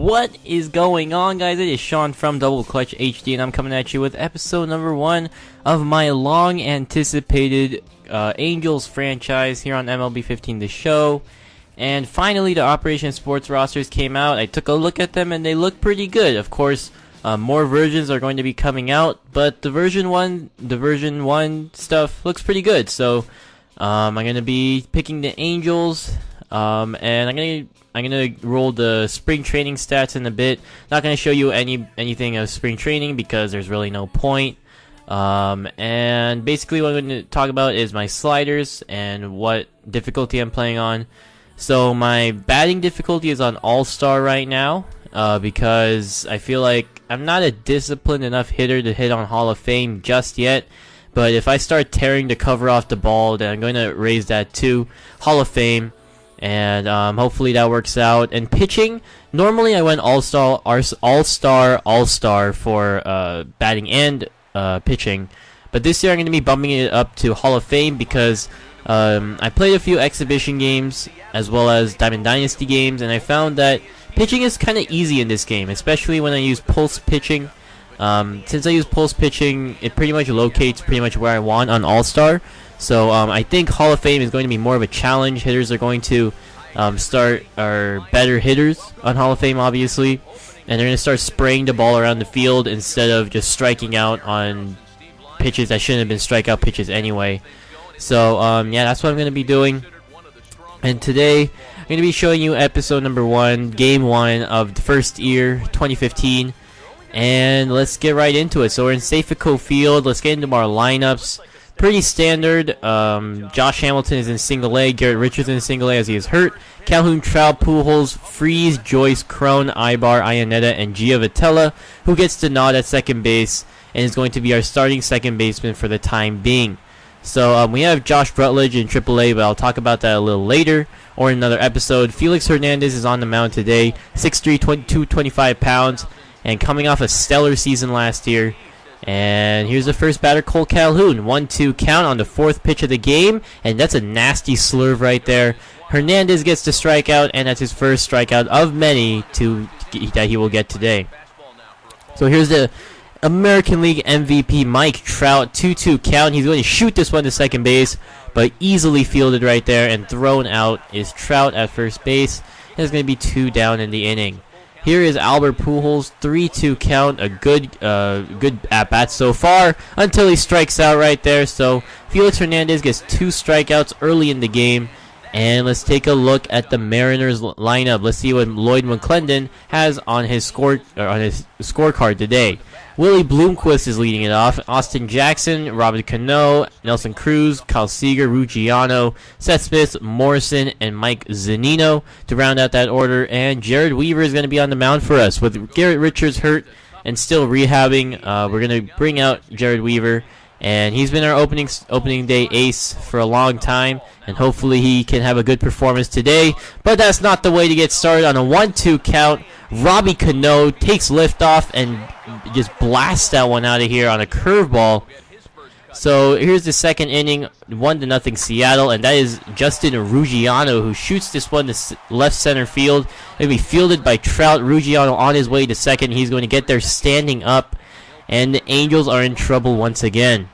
What is going on, guys? It is Sean from Double Clutch HD, and I'm coming at you with episode number 1 of my long-anticipated Angels franchise here on MLB 15 The Show. And finally, the Operation Sports rosters came out. I took a look at them, and they look pretty good. Of course, more versions are going to be coming out, but the version 1 stuff looks pretty good. So I'm going to be picking the Angels, and I'm gonna roll the spring training stats in a bit. Not gonna show you anything of spring training because there's really no point. And basically what I'm gonna talk about is my sliders and what difficulty I'm playing on. So my batting difficulty is on All-Star right now, because I feel like I'm not a disciplined enough hitter to hit on Hall of Fame just yet. But if I start tearing the cover off the ball, then I'm going to raise that to Hall of Fame. And hopefully that works out. And pitching, normally I went all-star for batting and pitching, but this year I'm going to be bumping it up to Hall of Fame because I played a few exhibition games as well as Diamond Dynasty games, and I found that pitching is kind of easy in this game, especially when I use pulse pitching. Since I use pulse pitching, it pretty much locates pretty much where I want on All-Star. So I think Hall of Fame is going to be more of a challenge. Hitters are going to are better hitters on Hall of Fame, obviously, and they're going to start spraying the ball around the field instead of just striking out on pitches that shouldn't have been strikeout pitches anyway. So yeah, that's what I'm going to be doing. And today I'm going to be showing you episode number 1, game 1 of the first year, 2015, and let's get right into it. So we're in Safeco Field. Let's get into our lineups. Pretty standard. Josh Hamilton is in single A. Garrett Richards in single A as he is hurt. Calhoun, Trout, Pujols, Freese, Joyce, Cron, Ibar, Iannetta, and Giavotella, who gets the nod at second base and is going to be our starting second baseman for the time being. So we have Josh Rutledge in AAA, but I'll talk about that a little later or in another episode. Felix Hernandez is on the mound today, 6'3", 225 pounds, and coming off a stellar season last year. And here's the first batter, Cole Calhoun. 1-2 count on the 4th pitch of the game, and that's a nasty slurve right there. Hernandez gets the strikeout, and that's his first strikeout of many that he will get today. So here's the American League MVP, Mike Trout. 2-2 count. He's going to shoot this one to second base, but easily fielded right there, and thrown out is Trout at first base. There's going to be 2 down in the inning. Here is Albert Pujols, 3-2 count, a good at-bat so far, until he strikes out right there. So Felix Hernandez gets 2 strikeouts early in the game. And let's take a look at the Mariners lineup. Let's see what Lloyd McClendon has on his scorecard today. Willie Bloomquist is leading it off. Austin Jackson, Robert Cano, Nelson Cruz, Kyle Seager, Ruggiano, Seth Smith, Morrison, and Mike Zunino to round out that order. And Jared Weaver is going to be on the mound for us. With Garrett Richards hurt and still rehabbing, we're going to bring out Jared Weaver. And he's been our opening day ace for a long time, and hopefully he can have a good performance today. But that's not the way to get started. On a 1-2 count, Robbie Cano takes liftoff and just blasts that one out of here on a curveball. So here's the second inning, 1-0 Seattle, and that is Justin Ruggiano who shoots this one to left center field. It'll be fielded by Trout. Ruggiano on his way to second. He's going to get there standing up. And the Angels are in trouble once again.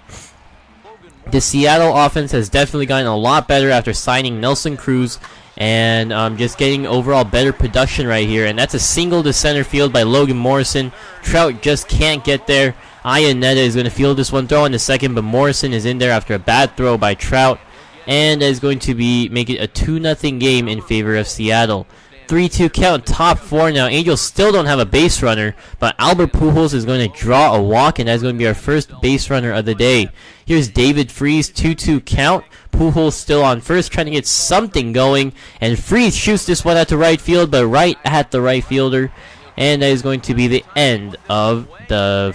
The Seattle offense has definitely gotten a lot better after signing Nelson Cruz and just getting overall better production right here. And that's a single to center field by Logan Morrison. Trout just can't get there. Iannetta is going to field this one, throw in the second, but Morrison is in there after a bad throw by Trout. And is going to make it a 2-0 game in favor of Seattle. 3-2 count, top 4 now. Angels still don't have a base runner, but Albert Pujols is going to draw a walk, and that's going to be our first base runner of the day. Here's David Freese, 2-2 count. Pujols still on first, trying to get something going, and Freese shoots this one out to right field, but right at the right fielder, and that is going to be the end of the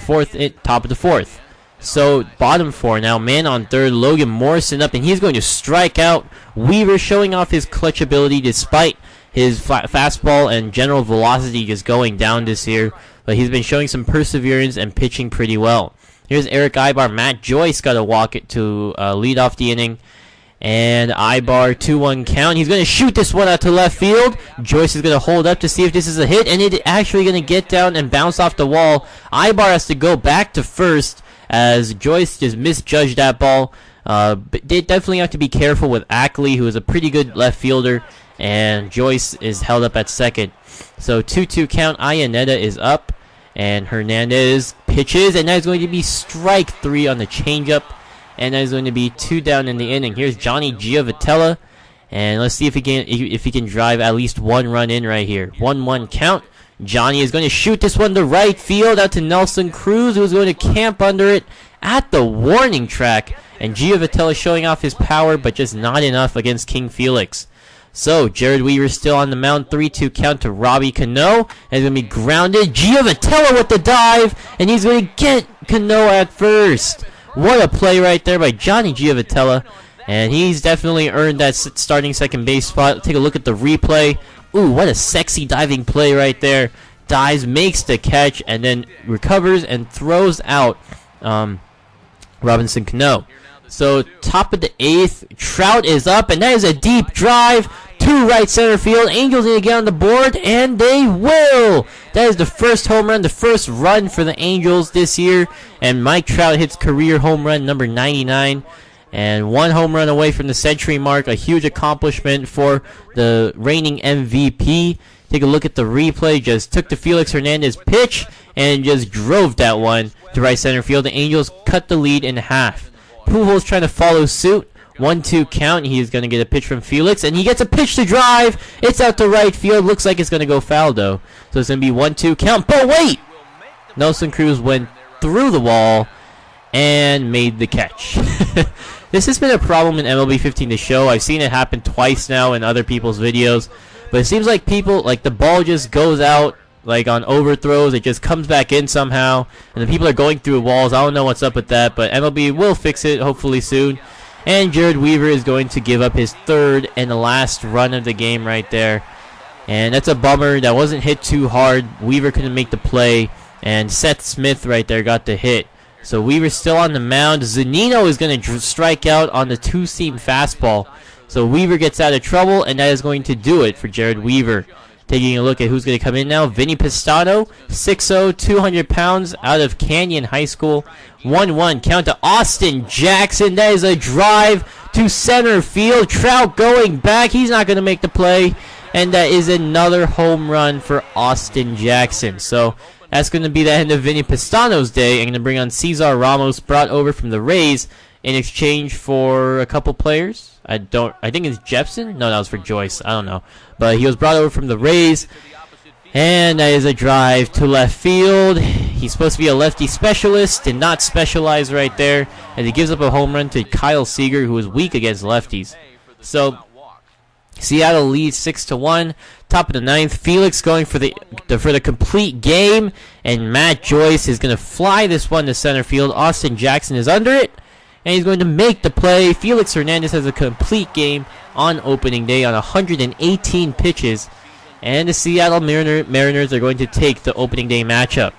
top of the 4th. So bottom 4 now, man on third, Logan Morrison up, and he's going to strike out. Weaver showing off his clutch ability despite his fastball and general velocity just going down this year, but he's been showing some perseverance and pitching pretty well. Here's Eric Ibar. Matt Joyce got a walk to lead off the inning, And Ibar 2-1 count. He's going to shoot this one out to left field. Joyce is going to hold up to see if this is a hit, and it's actually going to get down and bounce off the wall. Ibar has to go back to first as Joyce just misjudged that ball. But they definitely have to be careful with Ackley, who is a pretty good left fielder, and Joyce is held up at second. So 2-2 count. Iannetta is up, and Hernandez pitches, and that is going to be strike 3 on the changeup. And that is going to be 2 down in the inning. Here's Johnny Giavotella, and let's see if he can drive at least 1 run in right here. 1-1 count. Johnny is going to shoot this one to right field out to Nelson Cruz, who is going to camp under it at the warning track. And Giavotella showing off his power, but just not enough against King Felix. So Jared Weaver still on the mound. 3-2 count to Robbie Cano, and he's going to be grounded. Giavotella with the dive, and he's going to get Cano at first. What a play right there by Johnny Giavotella. And he's definitely earned that starting second base spot. Take a look at the replay. Ooh, what a sexy diving play right there. Dives, makes the catch, and then recovers and throws out Robinson Cano. So top of the 8th, Trout is up, and that is a deep drive to right center field. Angels need to get on the board, and they will. That is the first home run, the first run for the Angels this year. And Mike Trout hits career home run number 99. And 1 home run away from the century mark. A huge accomplishment for the reigning MVP. Take a look at the replay. Just took the Felix Hernandez pitch and just drove that one to right center field. The Angels cut the lead in half. Pujols trying to follow suit. 1-2 count. He's going to get a pitch from Felix, and he gets a pitch to drive. It's out to right field. Looks like it's going to go foul, though. So it's going to be 1-2 count. But wait! Nelson Cruz went through the wall and made the catch. This has been a problem in MLB 15 The Show. I've seen it happen twice now in other people's videos. But it seems like the ball just goes out, like on overthrows. It just comes back in somehow. And the people are going through walls. I don't know what's up with that, but MLB will fix it hopefully soon. And Jared Weaver is going to give up his 3rd and the last run of the game right there. And that's a bummer. That wasn't hit too hard. Weaver couldn't make the play. And Seth Smith right there got the hit. So Weaver's still on the mound. Zunino is going to strike out on the 2-seam fastball. So Weaver gets out of trouble, and that is going to do it for Jared Weaver. Taking a look at who's going to come in now. Vinny Pistano, 6'0", 200 pounds, out of Canyon High School. 1-1 count to Austin Jackson. That is a drive to center field. Trout going back. He's not going to make the play. And that is another home run for Austin Jackson. So that's going to be the end of Vinny Pistano's day. I'm going to bring on Cesar Ramos, brought over from the Rays in exchange for a couple players. I think it's Jepson? No, that was for Joyce. I don't know. But he was brought over from the Rays. And that is a drive to left field. He's supposed to be a lefty specialist. Did not specialize right there. And he gives up a home run to Kyle Seager, who is weak against lefties. So Seattle leads 6-1. Top of the 9th. Felix going for the complete game. And Matt Joyce is going to fly this one to center field. Austin Jackson is under it. And he's going to make the play. Felix Hernandez has a complete game on opening day on 118 pitches. And the Seattle Mariners are going to take the opening day matchup.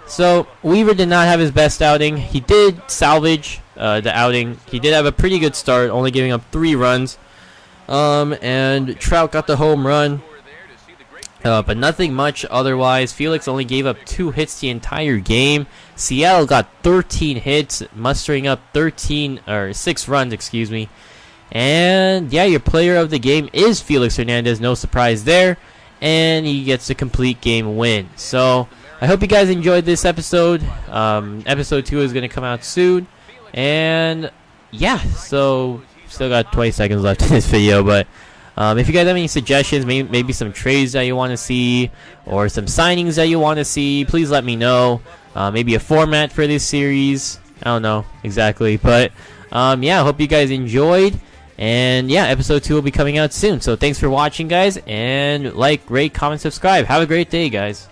So Weaver did not have his best outing. He did salvage the outing. He did have a pretty good start, only giving up 3 runs. And Trout got the home run. But nothing much otherwise. Felix only gave up 2 hits the entire game. Seattle got 13 hits, mustering up 6 runs, excuse me. And yeah, your player of the game is Felix Hernandez. No surprise there. And he gets a complete game win. So I hope you guys enjoyed this episode. Episode 2 is going to come out soon. And yeah, so still got 20 seconds left in this video, but if you guys have any suggestions, maybe some trades that you want to see, or some signings that you want to see, please let me know. Maybe a format for this series. I don't know exactly, but yeah, I hope you guys enjoyed. And yeah, episode 2 will be coming out soon. So thanks for watching, guys, and like, rate, comment, subscribe. Have a great day, guys.